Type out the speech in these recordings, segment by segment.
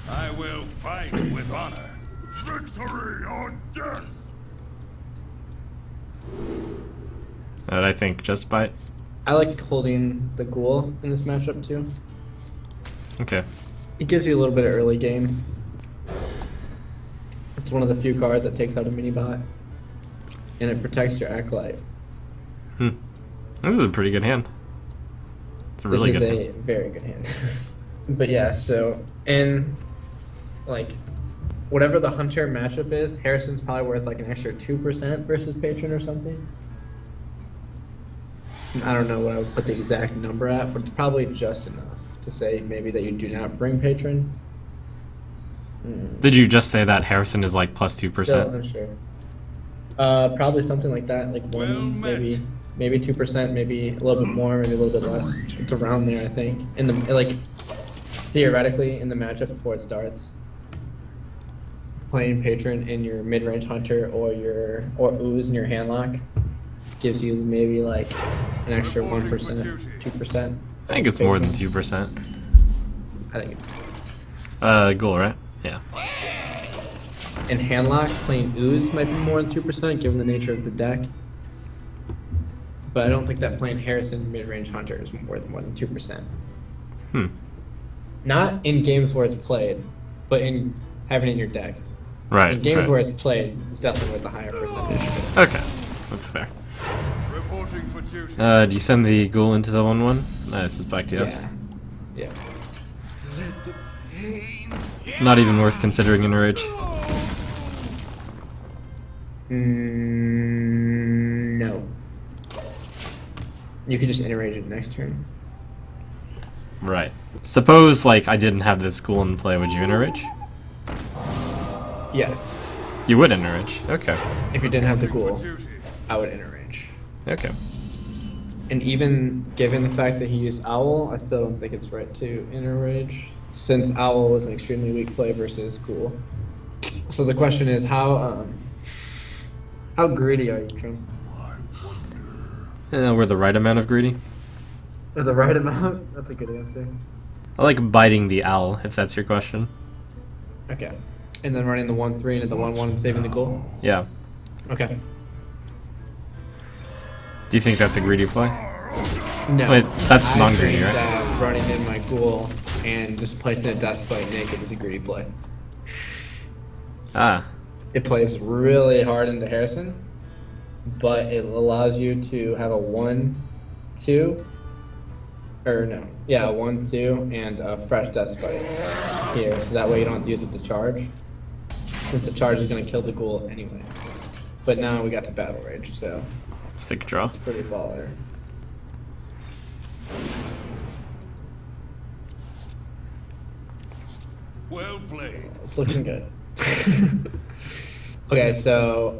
I will fight with honor. Victory or death! I think just bite. I like holding the ghoul in this matchup too. Okay. It gives you a little bit of early game. It's one of the few cards that takes out a mini bot. And it protects your acolyte. This is a pretty good hand. It's a really good This hand. is a very good hand. But yeah, so, and like, whatever the hunter matchup is, Harrison's probably worth like an extra 2% versus patron or something. I don't know what I would put the exact number at, but it's probably just enough to say maybe that you do not bring patron. Did you just say that Harrison is like plus 2%? Still unsure. Probably something like that, like one, maybe 2%, maybe a little bit more, maybe a little bit less. It's around there, I think. In the like, theoretically, in the matchup before it starts, playing patron in your mid-range hunter or ooze in your handlock gives you maybe like an extra 1%, 2%. I think it's more than 2%. I think it's. Ghoul, right? Yeah. In handlock, playing ooze might be more than 2% given the nature of the deck. But I don't think that playing Harrison mid-range hunter is worth more than 2%. Not in games where it's played, but in having it in your deck. Right. In games right. where it's played, it's definitely worth a higher percentage. Okay, that's fair. Reporting for duty. Do you send the ghoul into the 1/1? This is back to us. Yeah. Not even worth considering in a rage. No. You could just enrage it next turn. Right. Suppose like I didn't have this ghoul in play, would you enrage? Yes. You would enrage. Okay. If you didn't have the ghoul, I would enrage. Okay. And even given the fact that he used Owl, I still don't think it's right to enrage, since Owl is an extremely weak play versus Ghoul. So the question is, how greedy are you, Trim? We're the right amount of greedy. Or the right amount? That's a good answer. I like biting the owl, if that's your question. Okay. And then running the 1/3 into the 1/1 and saving the Ghoul? Yeah. Okay. Do you think that's a greedy play? No. Wait, that's I non-greedy, think right? that running in my Ghoul and just placing a Death Spike naked is a greedy play. Ah. It plays really hard into Harrison, but it allows you to have a 1/2, or no, yeah, a 1/2 and a fresh Death Spike here, so that way you don't have to use it to charge, since the charge is going to kill the ghoul anyways. But now we got to Battle Rage, so Sick draw. it's pretty baller. Well played. It's looking good. Okay, so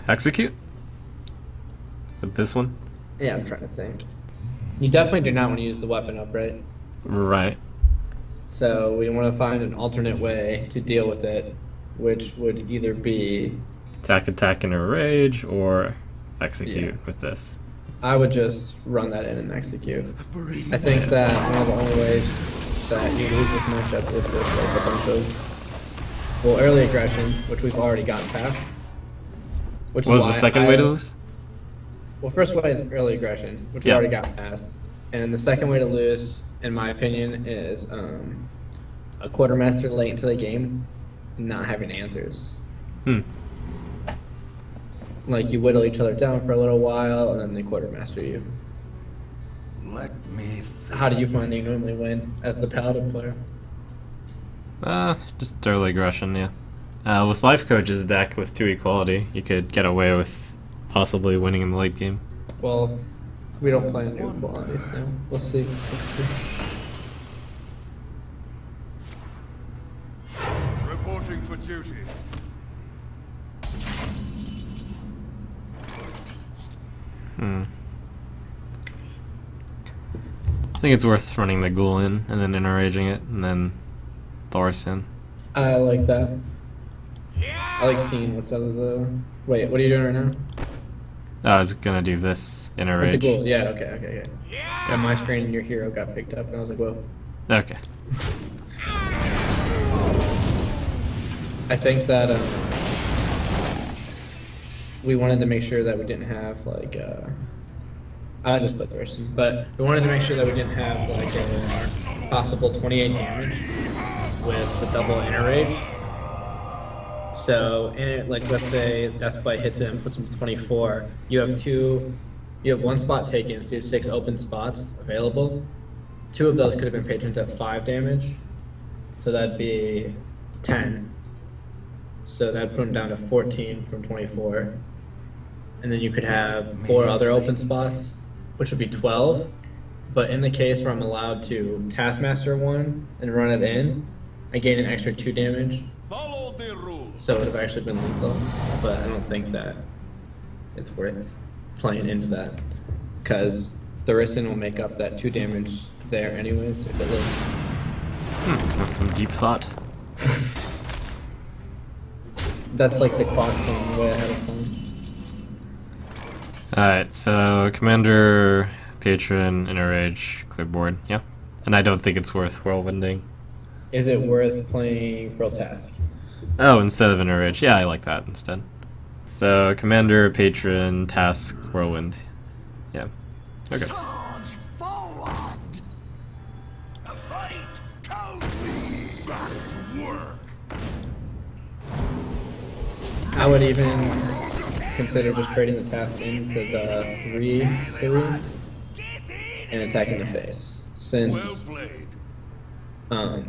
Execute? With this one? yeah, I'm trying to think. You definitely do not want to use the weapon up, right? Right. So we want to find an alternate way to deal with it, which would either be, Attack in a rage, or execute Yeah. with this. I would just run that in and execute. I think that one of the only ways that you lose this matchup is with like a bunch of, well, early aggression, which we've already gotten past. Which What is was the why second way to lose? Well, first way is early aggression, which we Yeah. already got past. And the second way to lose, in my opinion, is a quartermaster late into the game not having answers. Like you whittle each other down for a little while, and then they quartermaster you. Let me How do you find that you normally win as the paladin player? Just early aggression, yeah. With Life Coach's deck with 2 equality, you could get away with possibly winning in the late game. Well, we don't play on new quality, so we'll see. reporting for duty. I think it's worth running the ghoul in, and then enraging it, and then Thoris in. I like that. I like seeing what's out of the... Wait, what are you doing right now? I was gonna do this in a With the rage. ghoul. Yeah, okay. Yeah, my screen and your hero got picked up, and I was like, whoa. Okay. I think that we wanted to make sure that we didn't have like I just put Thurston, but we wanted to make sure that we didn't have like a possible 28 damage with the double inner rage. So in it, like let's say Deathbite hits him, puts him to 24. You have one spot taken, so you have 6 open spots available. 2 of those could have been patrons at 5 damage, so that'd be 10. So that'd put him down to 14 from 24. And then you could have 4 other open spots, which would be 12. But in the case where I'm allowed to Taskmaster one and run it in, I gain an extra 2 damage. Follow the rules. So it would have actually been lethal. But I don't think that it's worth playing into that. Because Thurston will make up that 2 damage there anyways if it lives. That's some deep thought. That's like the clock thing way ahead of time. Alright, so Commander, Patron, Inner Rage, Clearboard, yeah. And I don't think it's worth Whirlwinding. Is it worth playing Cruel Task? Oh, instead of Inner Rage, yeah, I like that instead. So Commander, Patron, Task, Whirlwind. Yeah. Okay. Charge forward. A fight coldly. Back to work. I would even consider just trading the task into the 3/3 and attacking the face. Well Since played. you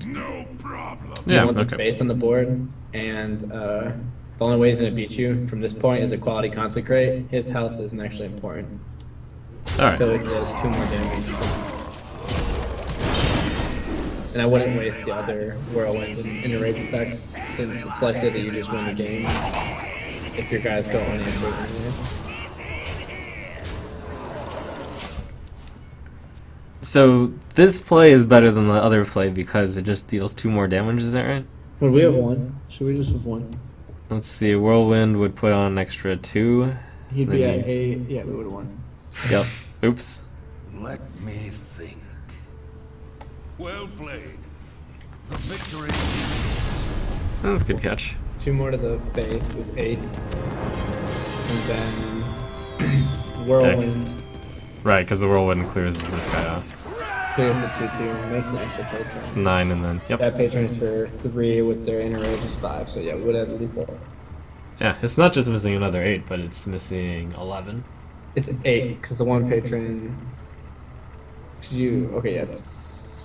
No problem. Yeah, want the okay. space on the board, and the only way he's going to beat you from this point is a quality consecrate. His health isn't actually important. Alright. So it does 2 more damage. And I wouldn't waste the other Whirlwind and Inner Rage effects, since it's likely that you just win the game if your guys go unanswered anyways. So this play is better than the other play because it just deals 2 more damage, is that right? Would we have won? Should we just have won? Let's see, Whirlwind would put on an extra 2. He'd Then be at you- 8. Yeah, we would have won. Yep. Oops. Let me think. Well played. The victory. That's a good catch. 2 more to the face is 8. And then Whirlwind Right, because the Whirlwind clears this guy off. clears the 2/2, makes an extra It's patron. 9 and then, yep. That patron is for 3 with their inner rage is 5, so yeah, we would have lethal. Yeah, it's not just missing another 8, but it's missing 11. It's 8, because the one patron. Cause okay, yeah, it's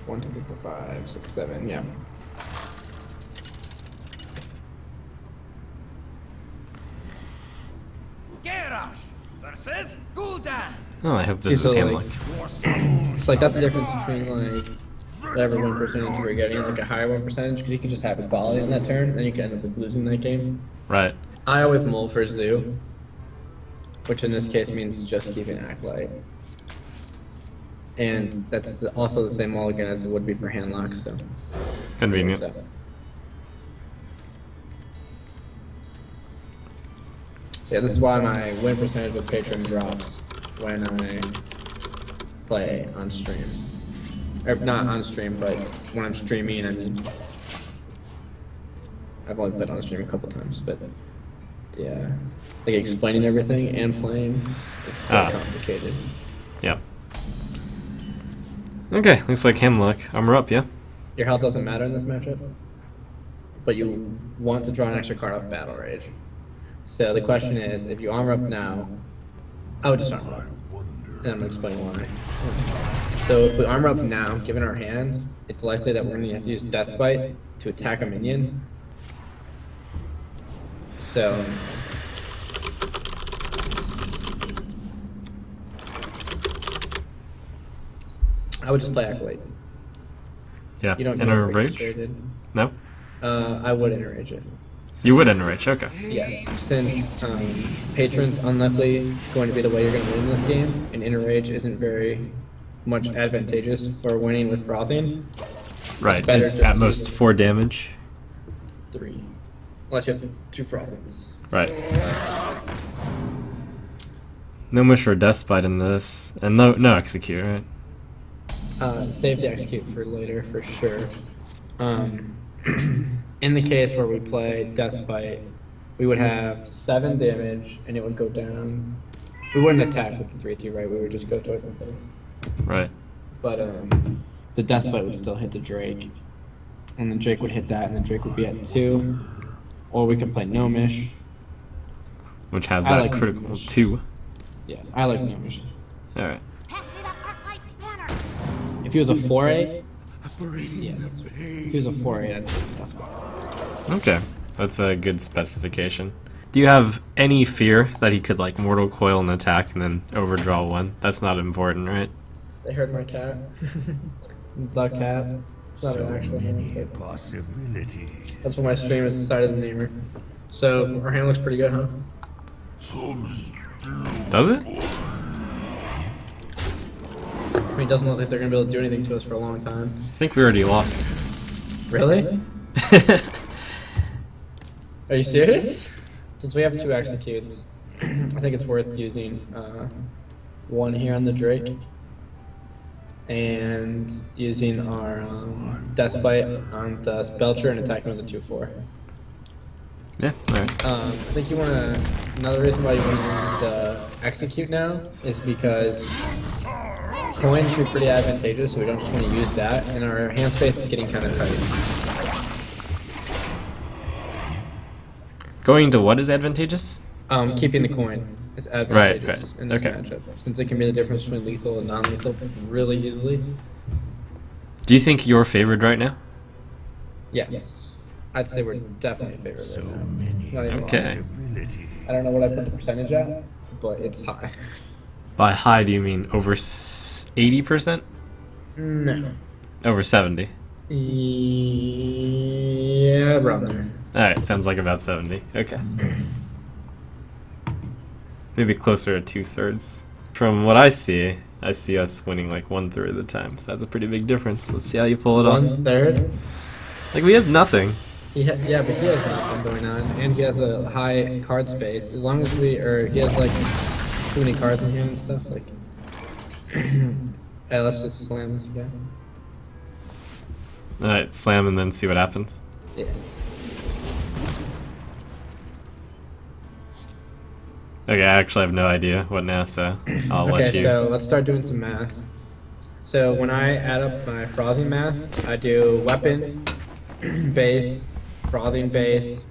1, 2, 3, 4, 5, 6, 7, yeah. Garrosh versus Gul'dan. Oh, I hope this See, is so, Handlock. like- It's like that's the difference between like whatever 1% we're getting, like a higher 1%, because you can just have equality on that turn, and then you can end up like, losing that game. Right. I always mull for Zoo, which in this case means just keeping Acolyte. And that's also the same mulligan as it would be for Handlock, so. Convenient. So. Yeah, this is why my win percentage with Patron drops when I play on stream. Or not on stream, but when I'm streaming, I mean. I've only played on stream a couple times, but yeah, like explaining everything and playing is quite complicated. Yep. Okay, looks like Handlock. Armor up, yeah? Your health doesn't matter in this matchup, but you want to draw an extra card off Battle Rage. So the question is, if you armor up now, I would just armor up. And I'm going to explain why. So if we armor up now, given our hand, it's likely that we're going to have to use Deathbite to attack a minion. So I would just play Acolyte. Yeah. You don't Inner get Rage? frustrated. No? I would Inner Rage it. You would Inner Rage, okay. Yes, since Patron's unlikely going to be the way you're going to win this game, and Inner Rage isn't very much advantageous for winning with Frothing. Right, better it's just at to most use it. 4 damage. 3. Unless you have 2 Frothings. Right. No wish or Deathbite in this. And no execute, right? Save the execute for later, for sure. in the case where we play Despite, we would have 7 damage, and it would go down. We wouldn't attack with the 3-2, right? We would just go towards the face. Right. But the Despite would still hit the Drake, and then Drake would hit that, and then Drake would be at 2. Or we could play Gnomish. Which has I that like critical Gnomish. 2. Yeah, I like Gnomish. Alright. If he was a 4-8, yeah, that's right. If he was a 4-8, I'd take Despite. Okay. That's a good specification. Do you have any fear that he could like Mortal Coil and attack and then overdraw 1? That's not important, right? They heard my cat. The cat. It's not an actual name, but Possibilities. that's what my stream has decided to name her. So our hand looks pretty good, huh? Does it? I mean, it doesn't look like they're gonna be able to do anything to us for a long time. I think we already lost. Really? Are you serious? Since we have 2 executes, I think it's worth using 1 here on the Drake. And using our Despite on the Belcher and attacking with a 2-4. Yeah, alright. I think you want to. Another reason why you want to use the execute now is because coins are pretty advantageous, so we don't just want to use that, and our hand space is getting kind of tight. Going to what is advantageous? Keeping the coin is advantageous Right. in this Okay. matchup, since it can be the difference between lethal and non-lethal really easily. Do you think you're favored right now? Yes, I'd say we're definitely favored right now. Not even Okay. Possibilities. I don't know what I put the percentage at, but it's high. By high, do you mean over 80%? No. Over 70? Yeah, around there. Alright, sounds like about 70. Okay. Maybe closer to 2/3. From what I see us winning like 1/3 of the time. So that's a pretty big difference. Let's see how you pull it off. 1/3. Like we have nothing. Yeah, but he has nothing going on, and he has a high card space. As long as he has like too many cards in hand and stuff. Like, hey, let's just slam this guy. Alright, slam and then see what happens. Yeah. Okay, I actually have no idea what now, so I'll let Okay, you. so let's start doing some math. So when I add up my frothing math, I do weapon, base, frothing base.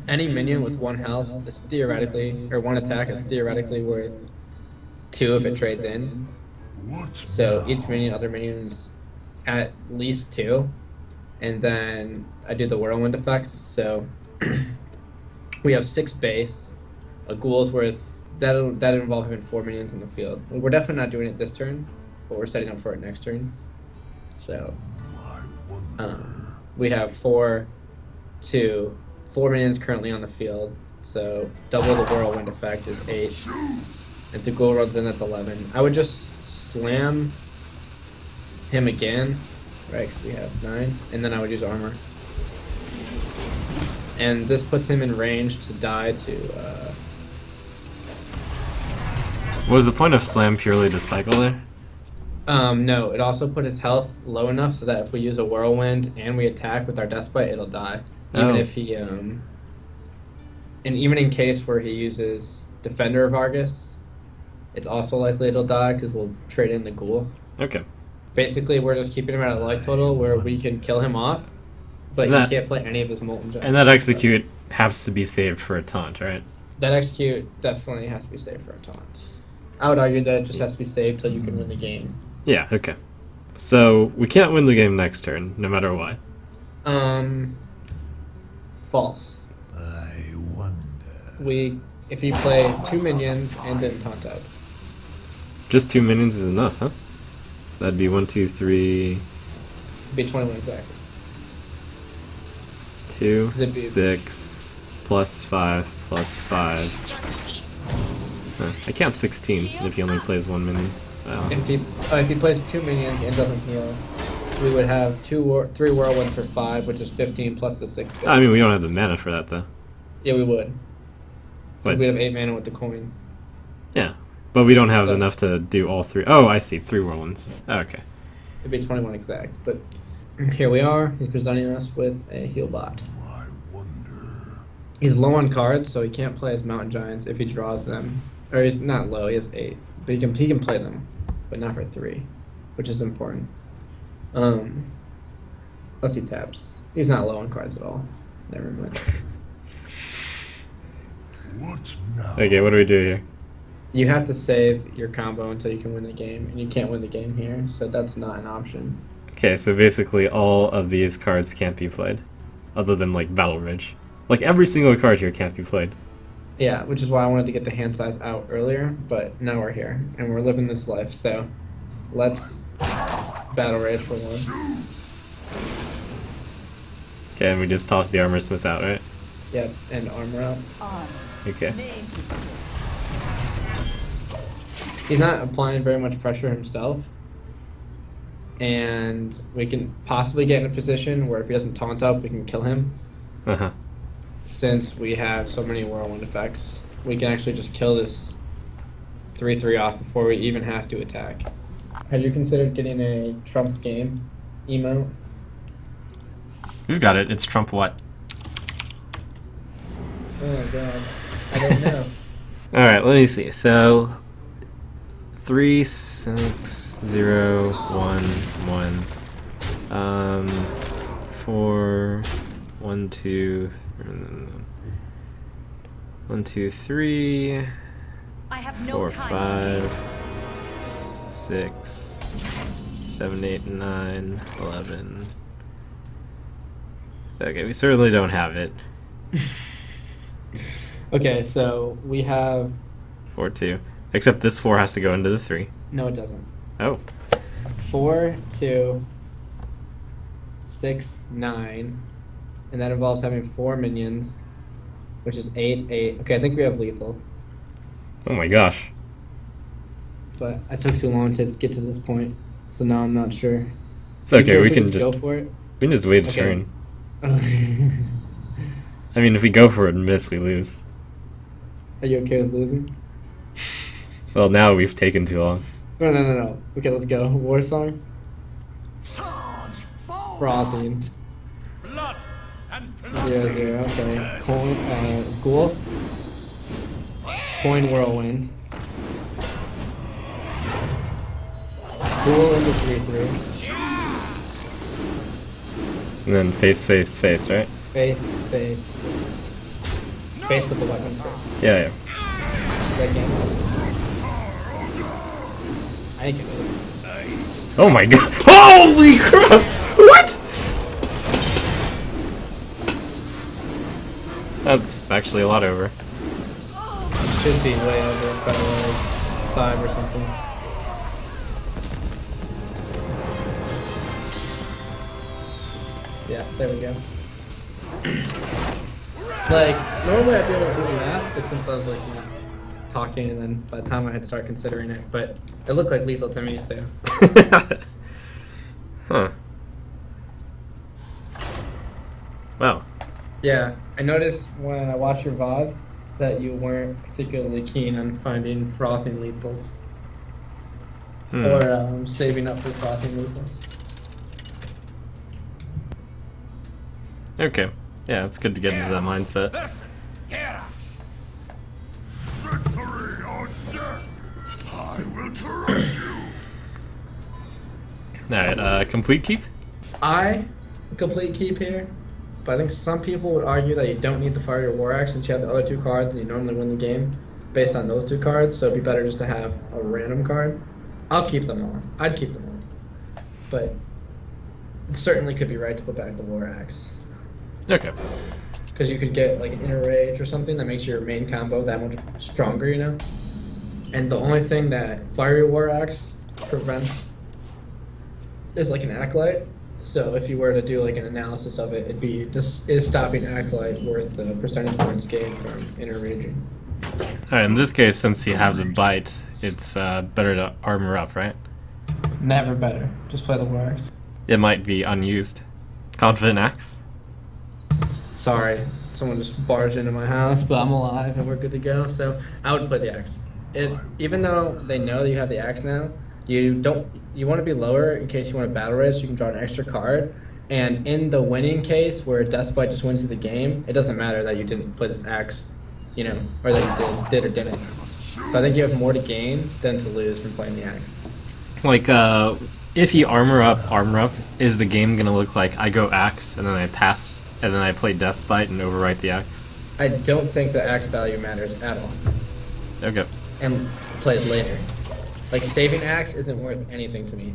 Any minion with 1 health is theoretically, or 1 attack is theoretically worth 2 if it trades in. What? So each minion, other minions, at least 2. And then I do the whirlwind effects. So we have 6 base. A ghoul's worth that'll involve having 4 minions in the field. We're definitely not doing it this turn, but we're setting up for it next turn. So we have 4 minions currently on the field. So double the whirlwind effect is 8. If the ghoul runs in, that's 11. I would just slam him again, right? Because we have 9, and then I would use armor. And this puts him in range to die to. Was the point of slam purely to cycle there? No, it also put his health low enough so that if we use a whirlwind and we attack with our Despite, it'll die. Even if he, and even in case where he uses Defender of Argus, it's also likely it'll die because we'll trade in the ghoul. Okay. Basically, we're just keeping him at a life total where we can kill him off, but That- he can't play any of his Molten Giants. And that execute has to be saved for a taunt, right? That execute definitely has to be saved for a taunt. I would argue that it just has to be saved till you can win the game. Yeah, okay. So we can't win the game next turn, no matter what. False. I wonder. If you play 2 minions and then taunt out. Just 2 minions is enough, huh? That'd be 1, 2, 3, It'd be 21 exactly. 2, It'd be- 6, plus 5, plus 5. Huh, I count 16 if he only plays 1 minion. Wow. If he plays 2 minions and doesn't heal, we would have 3 whirlwinds for 5, which is 15 plus the 6 base. I mean, we don't have the mana for that, though. Yeah, we would. But, We'd have 8 mana with the coin. yeah. But we don't have So- enough to do all 3. Oh, I see. 3 whirlwinds. Okay. It'd be 21 exact, but Here we are. He's presenting us with a heal bot. I wonder. He's low on cards, so he can't play his Mountain Giants if he draws them. Or he's not low, he has 8. But he can play them, but not for 3, which is important. Unless he taps. He's not low on cards at all. Never mind. What now? Okay, what do we do here? You have to save your combo until you can win the game, and you can't win the game here, so that's not an option. Okay, so basically all of these cards can't be played, other than like Battle Ridge. Like every single card here can't be played. Yeah, which is why I wanted to get the hand size out earlier, but now we're here, and we're living this life, so let's Battle Rage for one. Okay, and we just toss the Armor Smith out, right? Yep, and armor up. Okay. He's not applying very much pressure himself, and we can possibly get in a position where if he doesn't taunt up, we can kill him. Uh-huh. Since we have so many whirlwind effects, we can actually just kill this 3/3 off before we even have to attack. Have you considered getting a Trump's game emote? We've got it. It's Trump what? Oh my god. I don't know. Alright, let me see. So 3, 6, 0, 1, 1. 4, 1, 2, 1, 2, 3, I have no 4, time 5, for games. 6, 7, 8, 9, 11. Okay, we certainly don't have it. Okay, so we have... 4, 2. Except this 4 has to go into the 3. No, it doesn't. Oh. 4, 2, 6, 9, and that involves having 4 minions, which is 8, 8. Okay, I think we have lethal, Oh my gosh. but I took too long to get to this point, so now I'm not sure. It's okay, You we sure can if just go for it. we can just wait a Okay. turn. I mean, if we go for it and miss, we lose. Are you okay with losing? Well, now we've taken too long. No. Okay, let's go. War song. Charge forward. Frothing. Blood and 0, 0. Okay. Coin. Ghoul. Coin whirlwind. Ghoul into 3/3. And then face, face, face, right? Face. Face with the weapon first. Yeah, yeah. Red game. I think it is. Oh my god. Holy crap! What? That's actually a lot over. Should be way over by like 5 or something. Yeah, there we go. Like, normally I'd be able to do that, but since I was like, talking, and then by the time I had to start considering it, but it looked like lethal to me, so. Huh. Wow. Yeah, I noticed when I watched your VODs that you weren't particularly keen on finding frothing lethals. Or saving up for frothing lethals. Okay. Yeah, it's good to get into that mindset. victory or death. I will crush you. Alright, complete keep? I complete keep here, but I think some people would argue that you don't need the Fiery War Axe since you have the other 2 cards and you normally win the game based on those 2 cards, so it'd be better just to have a random card. I'll keep them all. I'd keep them all. But it certainly could be right to put back the War Axe. Okay. Because you could get like an Inner Rage or something that makes your main combo that much stronger, you know? And the only thing that Fiery War Axe prevents is like an Acolyte. So if you were to do like an analysis of it, it'd be, this is stopping Acolyte worth the percentage points gained from Inner Raging. Alright, in this case, since you have the bite, it's better to armor up, right? Never better. Just play the War Axe. It might be unused. Confident Axe? Sorry, someone just barged into my house, but I'm alive and we're good to go. So I would play the axe. Even though they know that you have the axe now, you want to be lower in case you want to battle race. You can draw an extra card, And in the winning case, where Despite just wins the game, it doesn't matter that you didn't play this axe, you know, or that you did or didn't. So I think you have more to gain than to lose from playing the axe. Like, if you armor up, is the game gonna look like I go axe and then I pass and then I play Deathbite and overwrite the axe? I don't think the axe value matters at all. Okay. And play it later. Like, saving axe isn't worth anything to me.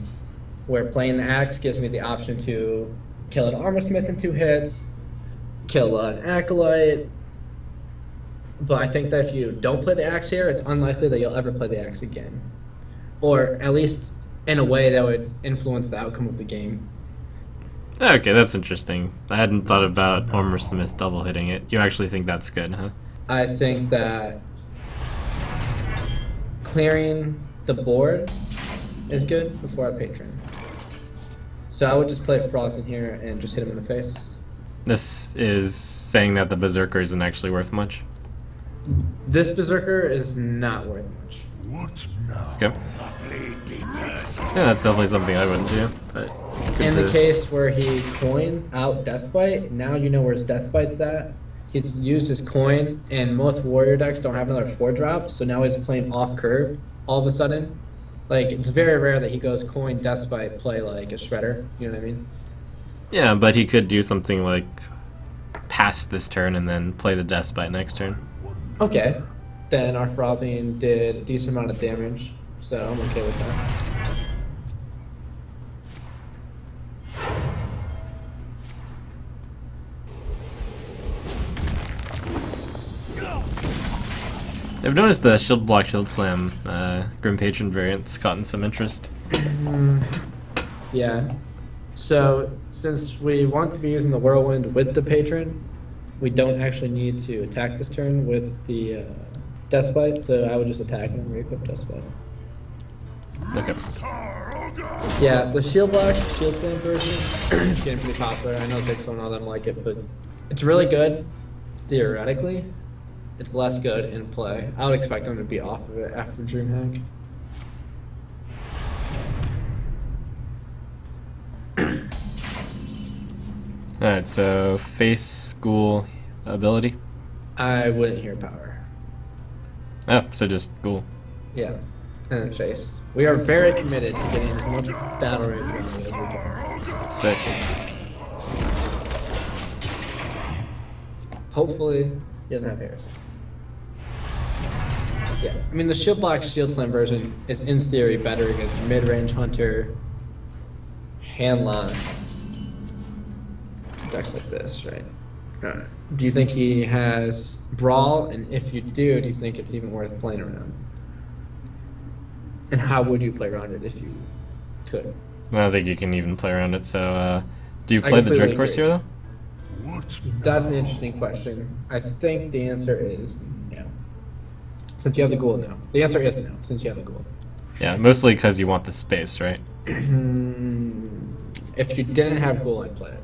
Where playing the axe gives me the option to kill an armor smith in 2 hits, kill an acolyte. But I think that if you don't play the axe here, it's unlikely that you'll ever play the axe again. Or at least in a way that would influence the outcome of the game. Okay, that's interesting. I hadn't thought about Armor Smith double hitting it. You actually think that's good, huh? I think that clearing the board is good before I patron. So I would just play Froth in here and just hit him in the face. This is saying that the Berserker isn't actually worth much. This Berserker is not worth much. What now? Okay. Yeah, that's definitely something I wouldn't do. But In the case where he coins out Deathbite, now you know where his Deathbite's at. He's used his coin, and most warrior decks don't have another 4-drop, so now he's playing off curve all of a sudden. Like, it's very rare that he goes coin, Deathbite, play like a Shredder, you know what I mean? Yeah, but he could do something like pass this turn and then play the Deathbite next turn. Okay. Then our Frothing did a decent amount of damage, so I'm okay with that. I've noticed the Shield Block, Shield Slam Grim Patron variant's gotten some interest. Yeah. So, since we want to be using the Whirlwind with the Patron, we don't actually need to attack this turn with the Deathbite, so I would just attack and re-equip Deathbite. Okay. Yeah, the Shield Block, Shield Slam version is getting pretty popular. I know Zixel and all them like it, but it's really good, theoretically. It's less good in play. I would expect them to be off of it after DreamHack. Alright, so face school ability. I wouldn't hear power. Oh, so just ghoul. Yeah, and then face. We are very committed to getting as much battle rate as we can. Sick. Hopefully, he doesn't have Harrison. Yeah, I mean the Shield Block Shield Slam version is in theory better against Midrange Hunter, Handlock, decks like this, right? Do you think he has Brawl? And if you do you think it's even worth playing around? And how would you play around it if you could? I don't think you can even play around it, so do you I play the completely Dread Course agree. here though? That's an interesting question. I think the answer is no. Since you have the ghoul now. The answer is no, since you have the ghoul. Yeah, mostly because you want the space, right? If you didn't have ghoul, I'd play it.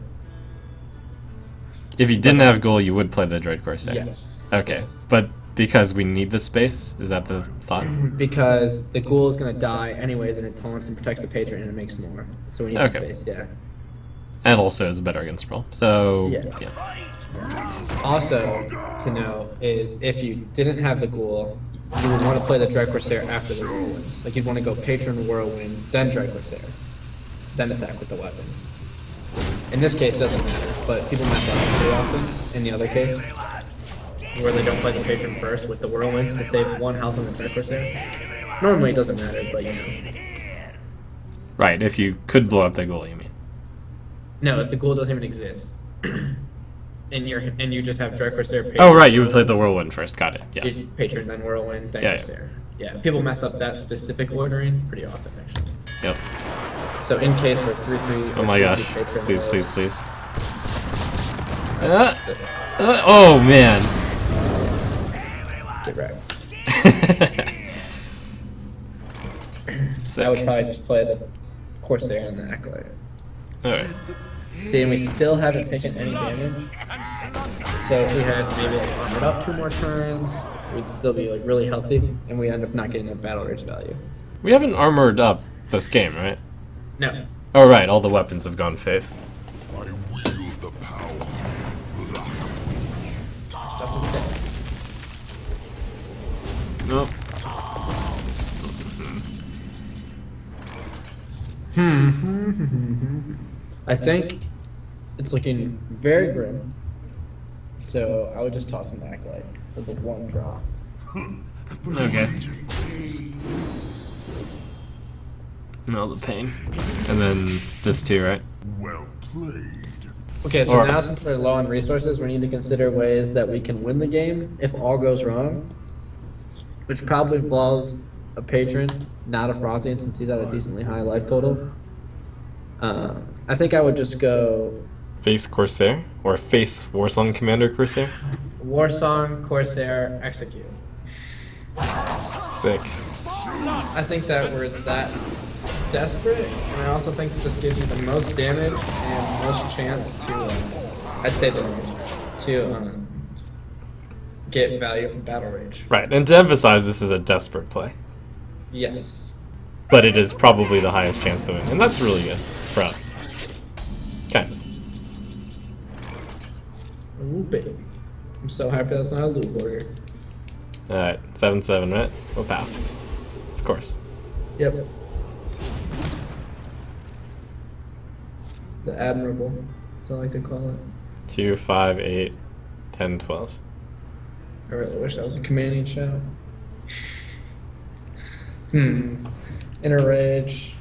If you didn't have goal, you would play the Dread Corsair. Yes. Okay, Yes. but because we need the space, is that the thought? Because the ghoul is going to die anyways, and it taunts and protects the patron, and it makes more. So we need Okay. the space, yeah. And also is better against Brawl. So, Yeah. Also, to know is if you didn't have the ghoul, you would want to play the Dread Corsair after the Whirlwind. Like you'd want to go Patron Whirlwind, then Dread Corsair, then attack with the weapon. In this case, it doesn't matter, but people mess up pretty often in the other case, where they don't play the Patron first with the Whirlwind to save 1 health on the Dread Corsair. Normally it doesn't matter, but you know. Right, if you could blow up the goal, you mean? No, if the ghoul doesn't even exist. and you just have Dread Corsair Patron. Oh, right, you would play the Whirlwind first. Got it, yes. Patron, then Whirlwind, then Yeah, yeah. Corsair. Yeah, people mess up that specific ordering pretty often, actually. Yep. So in case for 3/3, Oh my gosh. Patron Please, rolls, please, please. Oh, man. get wrecked. Sick. I would probably just play the Corsair and the Acolyte. Alright. See, and we still haven't taken any damage. So if we had maybe like armored up 2 more turns, we'd still be like really healthy, and we end up not getting that battle rage value. We haven't armored up this game, right? No. Oh, right, all the weapons have gone face. I wield the power. Stuff is dead. Nope. I think it's looking very grim. So I would just toss an Acolyte with the one draw. Okay. No, the pain. And then this too, right? Well played. Okay, so Or- now since we're low on resources, we need to consider ways that we can win the game if all goes wrong. Which probably involves a patron, not a Frothian, since he's at a decently high life total. I think I would just go Face Corsair? Or face Warsong Commander Corsair? Warsong, Corsair, Execute. Sick. I think that we're that desperate, and I also think that this gives you the most damage and most chance to, I'd say damage, to get value from Battle Rage. Right, and to emphasize, this is a desperate play. Yes. But it is probably the highest chance to win, and that's really good for us. Kind of. Ooh, baby. I'm so happy that's not a loot burger. Alright, 7-7, right? Oh, pow. Of course. Yep. The Admirable, that's what I like to call it. 2, 5, 8, 10, 12. I really wish that was a commanding shout. Inner Rage,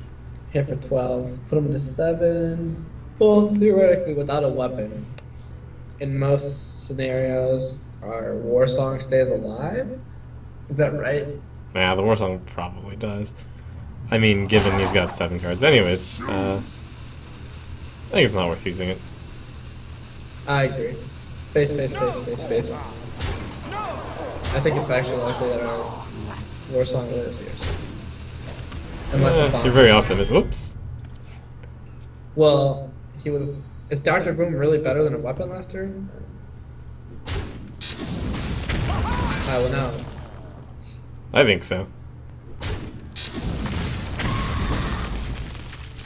hit for 12. Put him to 7. Well, theoretically, without a weapon, in most scenarios, our Warsong stays alive? Is that right? Nah, the Warsong probably does. I mean, given he's got 7 cards. Anyways, I think it's not worth using it. I agree. Face. I think it's actually likely that our Warsong lives here. Unless the bomb. You're very optimistic. Whoops. Well, he would have. Is Dr. Boom really better than a weapon last turn? Well, no. I think so.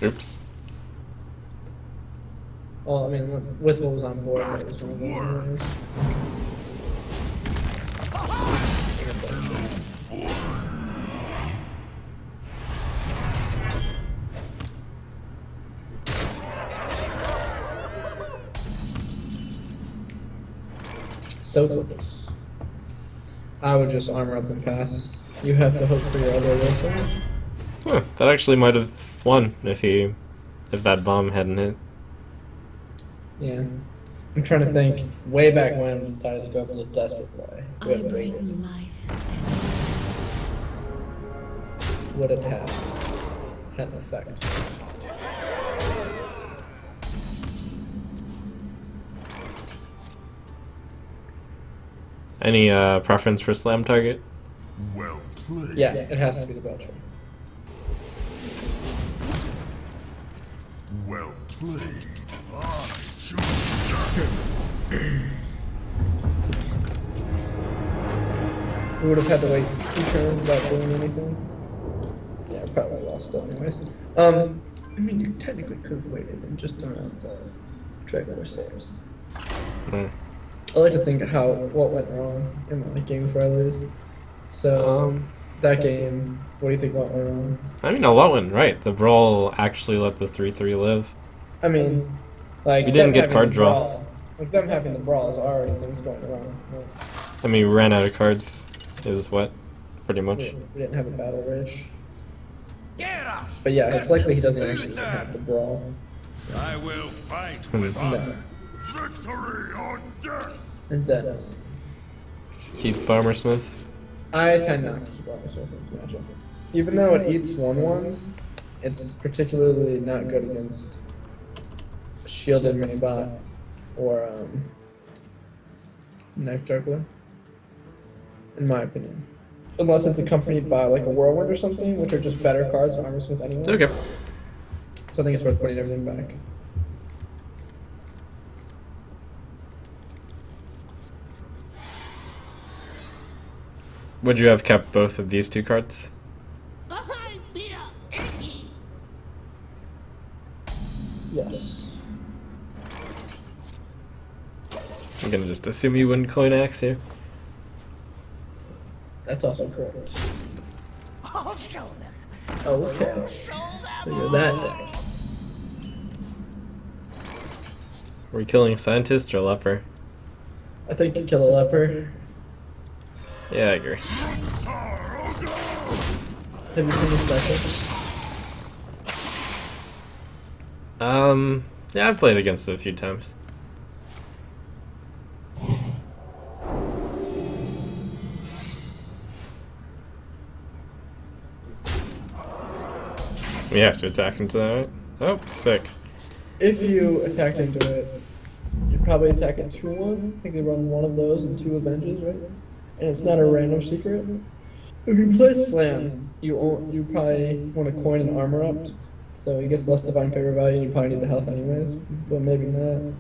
Oops. Well, I mean, with what was on board, that was one of the anyways. So close. I would just armor up and pass. You have to hope for your other Warsong. Huh, that actually might have won if that bomb hadn't hit. Yeah. I'm trying to think. Way back when we decided to go for the desperate play. I Would bring life. it have had an effect? Any preference for slam target? Well played. Yeah, it has to be the Belcher. Well played. I choose death. We would have had to wait 2 turns without doing anything. Yeah, probably lost still anyways. I mean, you technically could have waited and just done out the Dragon Corsairs. Hmm. I like to think of what went wrong in my game before I lose. So, that game, what do you think went wrong? I mean, a lot went right. The brawl actually let the 3/3 live. I mean, like, We didn't them get having card the draw. brawl- Like, them having the brawl is already things going wrong. Like, I mean, we ran out of cards, is what? Pretty much. we didn't have a Battle Rage. But yeah, it's likely he doesn't actually even have the brawl. I will fight with No. honor. Victory or death. And then, Keep Bombersmith. I tend not to keep on this weapons matchup. Even though it eats 1/1s, it's particularly not good against Shielded Minibot or Knife Juggler, in my opinion. Unless it's accompanied by like a Whirlwind or something, which are just better cards than Armorsmith anyway. Okay. So I think it's worth putting everything back. Would you have kept both of these 2 cards? Yes. I'm gonna just assume you wouldn't coin axe here. That's also correct. I'll show them. Okay. So you're that deck. Are we killing scientist or leper? I think you kill a leper. Yeah, I agree. Have you seen the special? Yeah, I've played against it a few times. We have to attack into that, right? Oh, sick. If you attack into it, you probably attack it 2-1. I think they run one of those and 2 Avenges, right? And it's not a random secret. If you play Slam, you probably want to coin and armor up. So he gets less divine favor value and you probably need the health anyways. But maybe not.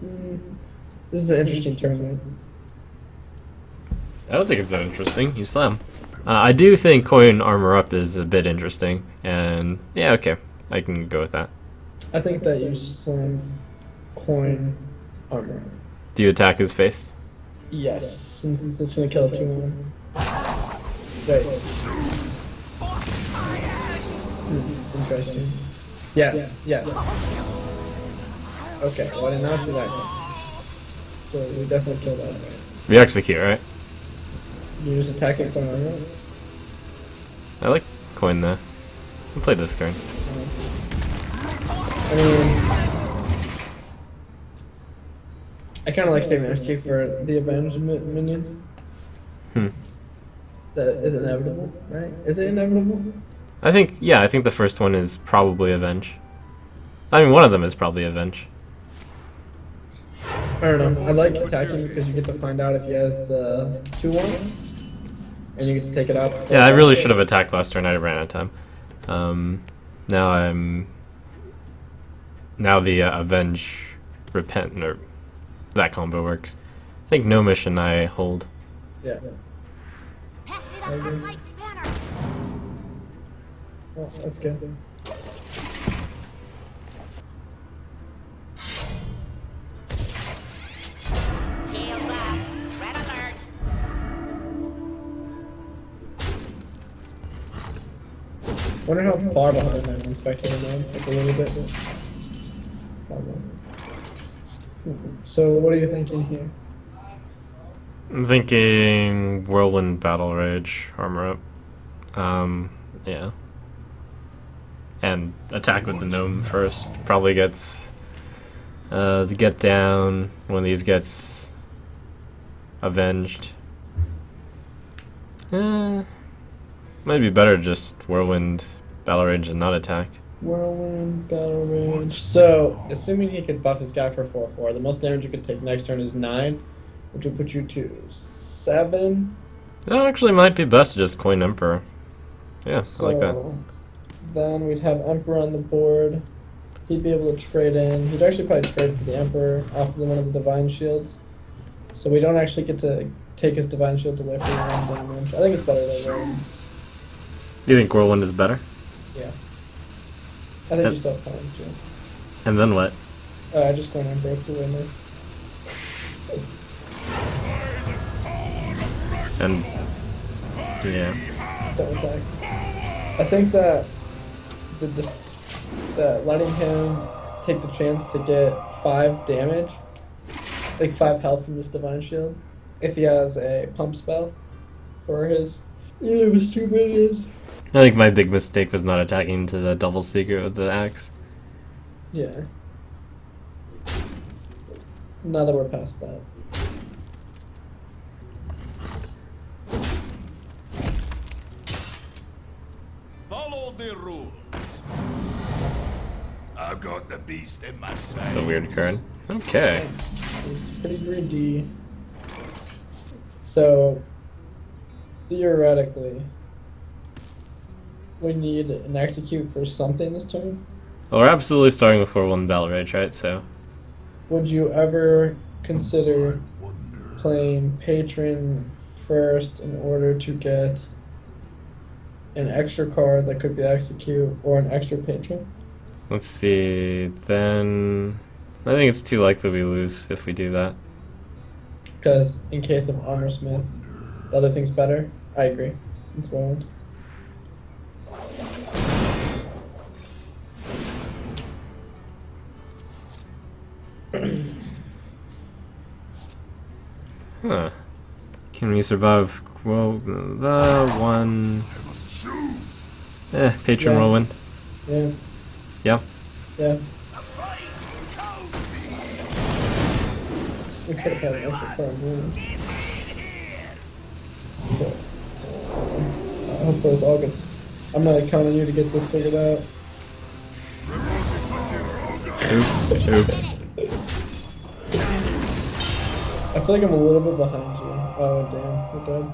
This is an interesting tournament. I don't think it's that interesting. You slam. I do think coin armor up is a bit interesting, and yeah, okay, I can go with that. I think that you slam coin armor. Do you attack his face? Yes, since it's just gonna kill a 2-1. Right. Interesting. Yeah, yeah. Okay, well I did not see that one. So we definitely killed that, right? We execute, right? You just attack it from armor? I like coin though. I'll play this card. I mean, I kind of like saving escape for the avenged minion. That is inevitable, right? Is it inevitable? I think the first one is probably avenge. I mean, one of them is probably avenge. I don't know. I like attacking because you get to find out if he has the 2-1, and you get to take it out. Yeah, I really should have attacked last turn. I ran out of time. Now the avenge, repent, or that combo works. I think no mission I hold. Yeah. Pass me that unlight spanner. Oh, that's good. Shield left. Red alert. Wonder how far behind I'm inspecting him now. Like a little bit. Probably. So what are you thinking here? I'm thinking Whirlwind Battle Rage, armor up. Yeah. And attack with the gnome first. Probably gets the get down. One of these gets avenged. Might be better just Whirlwind Battle Rage and not attack. Whirlwind, Battle Rage. So, assuming he could buff his guy for 4/4, the most damage you could take next turn is 9, which would put you to 7. It actually might be best to just coin Emperor. Yeah, So, I like that. then we'd have Emperor on the board. He'd be able to trade in. He'd actually probably trade for the Emperor off of one of the Divine Shields. So we don't actually get to take his Divine Shields away from one damage. I think it's better that way. You think Whirlwind is better? Yeah. I think Yep. you still have time, too. And then what? I just going Emperor to win it. And yeah. Don't attack. I think that that letting him take the chance to get 5 damage, like 5 health from this Divine Shield, if he has a pump spell for his either of his 2 minions. I think my big mistake was not attacking to the double secret with the axe. Yeah. Now that we're past that. Follow the rules. I've got the beast in my sight. It's a weird card. Okay. It's pretty greedy. So, theoretically, we need an execute for something this turn. Well, we're absolutely starting with 4-1 Battle Rage, right? So Would you ever consider playing Patron first in order to get an extra card that could be execute or an extra Patron? let's see. Then I think it's too likely we lose if we do that. Because in case of Armor Smith, the other thing's better. I agree. It's wild. Huh. Can we survive? Well, the one. Patron Yeah. whirlwind. Yeah. Yeah. Yeah. We could have had an extra for a move. Hopefully this all gets... I'm really counting on you to get this figured out. Oops. Oops. I feel like I'm a little bit behind you. Oh damn, we're dead.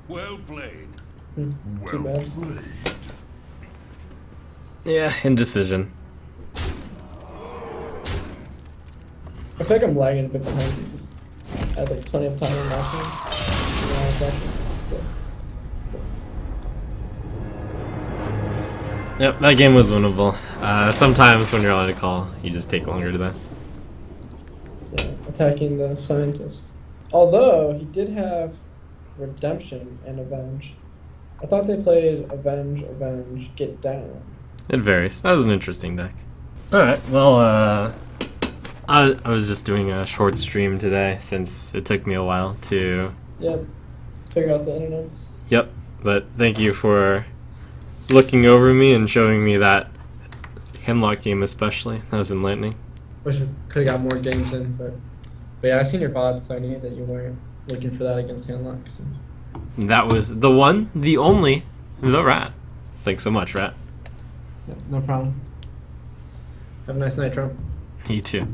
Well played. Too bad. Yeah, indecision. I feel like I'm lagging a bit behind you. Just I had like plenty of time in watching. Yep, that game was winnable. Sometimes when you're on a call, you just take longer to that. Yeah, attacking the scientist. Although he did have redemption and avenge. I thought they played avenge, avenge, get down. It varies. That was an interesting deck. Alright, well, I was just doing a short stream today since it took me a while to... Yep. Figure out the internets. Yep, but thank you for looking over me and showing me that Handlock game especially. That was enlightening. Wish we could have got more games in, but yeah, I seen your VOD, so I knew that you weren't looking for that against Handlock. So. That was the one, the only, the RaT. Thanks so much, RaT. Yeah, no problem. Have a nice night, Trump. You too.